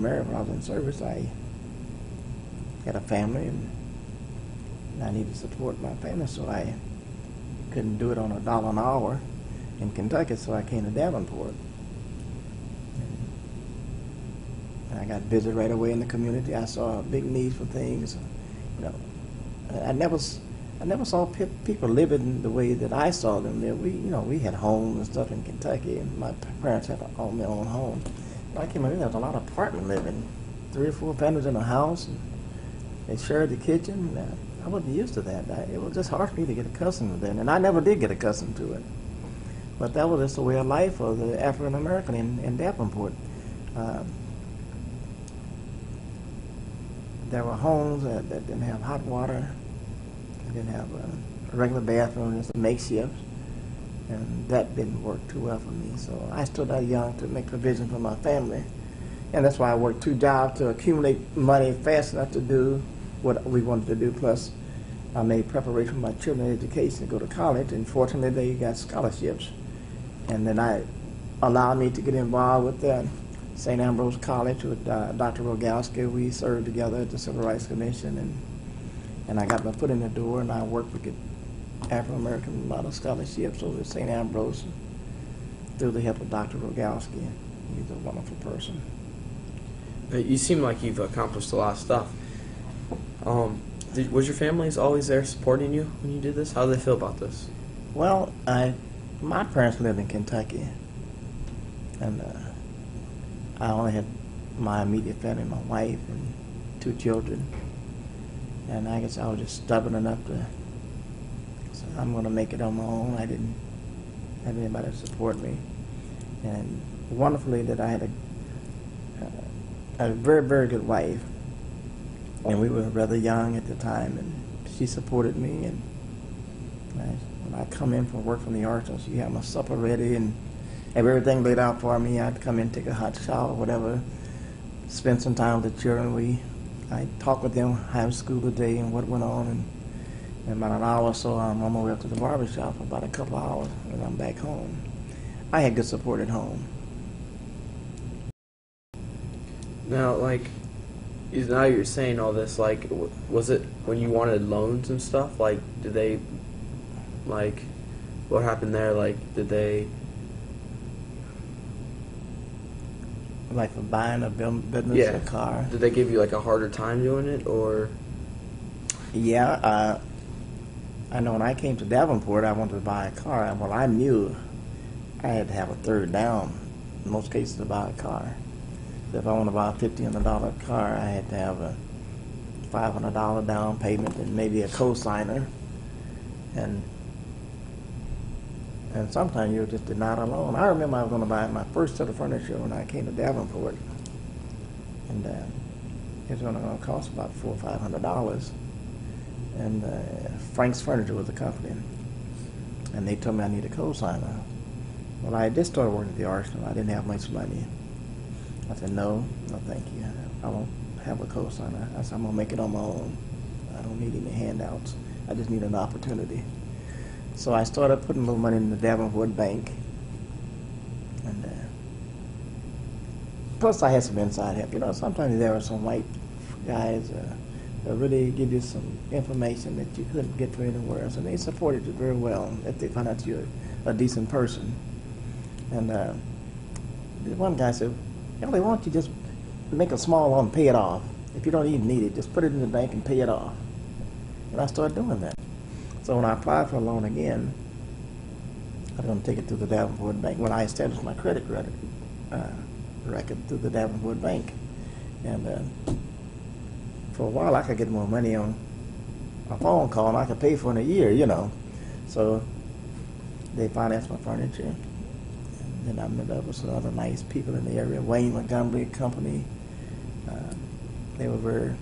married when I was in service. I had a family, and I needed to support my family, so I couldn't do it on $1 an hour in Kentucky, so I came to Davenport. And I got busy right away in the community. I saw a big need for things. You know, I never saw people living the way that I saw them live. We had homes and stuff in Kentucky, and my parents had all their own home. When I came in, there was a lot of apartment living, 3 or 4 families in a house, and they shared the kitchen. I wasn't used to that. It was just hard for me to get accustomed to that, and I never did get accustomed to it. But that was just the way of life for the African American in Davenport. There were homes that didn't have hot water, they didn't have a regular bathroom, just a makeshift, and that didn't work too well for me. So I stood out young to make provision for my family, and that's why I worked 2 jobs to accumulate money fast enough to do what we wanted to do. Plus, I made preparation for my children's education to go to college, and fortunately they got scholarships. And then I allowed me to get involved with St. Ambrose College with Dr. Rogalski. We served together at the Civil Rights Commission, and I got my foot in the door, and I worked with African American model scholarships over at St. Ambrose through the help of Dr. Rogalski. He's a wonderful person. You seem like you've accomplished a lot of stuff. Was your family always there supporting you when you did this? How do they feel about this? Well, my parents lived in Kentucky, and I only had my immediate family, my wife and 2 children, and I guess I was just stubborn enough to say, I'm going to make it on my own. I didn't have anybody to support me, and wonderfully that I had a very, very good wife, and we were rather young at the time, and she supported me. And when I come in from work from the arsenal, she had my supper ready and have everything laid out for me. I'd come in, take a hot shower, whatever, spend some time with the children. I talk with them, have school today and what went on, and in about an hour or so, I'm on my way up to the barber shop for about a couple of hours, and I'm back home. I had good support at home. Now, now you're saying all this, was it when you wanted loans and stuff? Did they, what happened there? Did they... Like for buying a business or a car? Did they give you, a harder time doing it, or...? Yeah, I know when I came to Davenport, I wanted to buy a car. Well, I knew I had to have a third down, in most cases, to buy a car. If I want to buy a $1,500 car, I had to have a $500 down payment and maybe a co-signer. And sometimes you're just denied a loan. I remember I was going to buy my first set of furniture when I came to Davenport, and it was going to cost about $400 or $500. And Frank's Furniture was the company, and they told me I need a co-signer. Well, I just started working at the arsenal. I didn't have much money. I said, no, thank you. I won't have a co-signer. I said, I'm going to make it on my own. I don't need any handouts. I just need an opportunity. So I started putting a little money in the Davenport Bank. And plus I had some inside help. Sometimes there are some white guys that really give you some information that you couldn't get from anywhere else. And they supported you very well if they found out you're a decent person. And one guy said, why don't you just make a small loan and pay it off? If you don't even need it, just put it in the bank and pay it off. And I started doing that. So when I applied for a loan again, I was going to take it to the Davenport Bank. When I established my credit record through the Davenport Bank. And for a while, I could get more money on a phone call, and I could pay for it in a year, So they financed my furniture. And then I met up with some other nice people in the area. Wayne Montgomery Company. They were very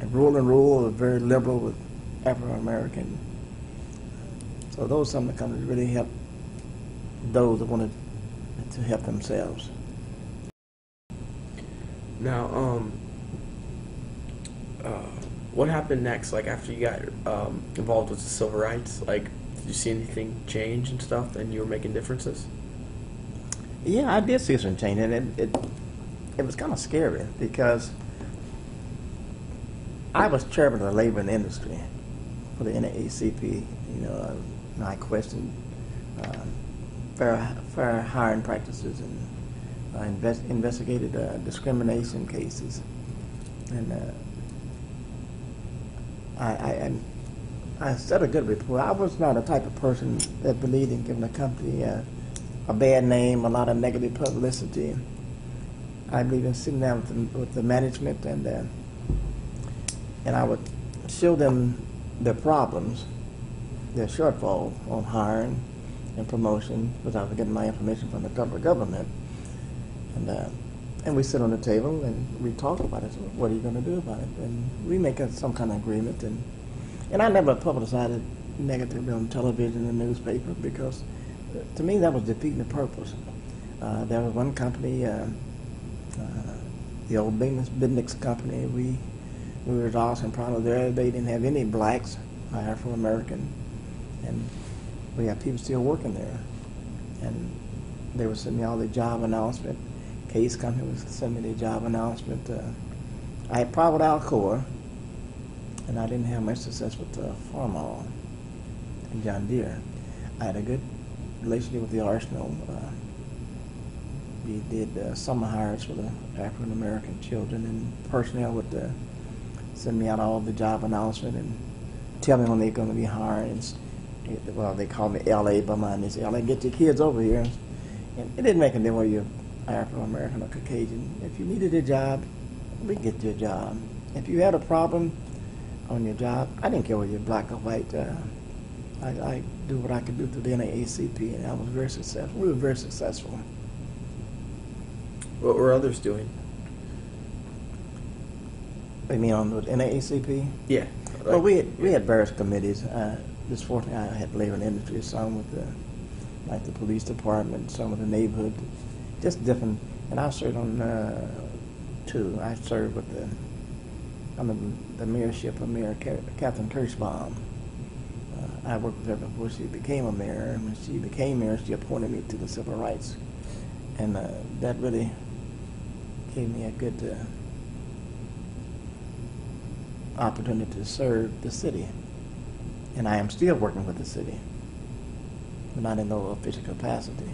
rural, very liberal with African American. So those are some of the companies really helped those that wanted to help themselves. Now, what happened next? After you got involved with the civil rights, did you see anything change and stuff, and you were making differences? Yeah, I did see some change, and it was kind of scary because I was chairman of the labor and industry for the NAACP. And I questioned fair hiring practices and investigated discrimination cases. And I set a good report. I was not a type of person that believed in giving a company a bad name, a lot of negative publicity. I believe in sitting down with the management and I would show them their problems, their shortfall on hiring and promotion, because I was getting my information from the federal government. And we sit on the table and we talk about it. So what are you going to do about it? And we make some kind of agreement. And I never publicized it negatively on television and newspaper because to me that was defeating the purpose. There was one company, the old business company, we were awesome proud of there. They didn't have any blacks, Afro-American, and we have people still working there. And they were sending me all the job announcement. Case company was sending me the job announcement. I had private Alcoa, and I didn't have much success with Farmall and John Deere. I had a good relationship with the Arsenal. We did summer hires for the African American children, and personnel would send me out all the job announcement and tell me when they're going to be hiring. Well, they call me LA by mine. They say, LA, get your kids over here. And it didn't make a difference whether you're African American or Caucasian. If you needed a job, we get you a job. If you had a problem on your job, I didn't care whether you're black or white. I do what I could do through the NAACP, and I was very successful. We were very successful. What were others doing? You mean on the NAACP? Yeah. Well, we had various committees. Just fortunately, I had labor and industry, some with the police department, some with the neighborhood, just different. And I served on two. I served with under the mayorship of Mayor Catherine Kirschbaum. I worked with her before she became a mayor, and when she became mayor, she appointed me to the civil rights, and that really gave me a good opportunity to serve the city. And I am still working with the city, but not in no official capacity.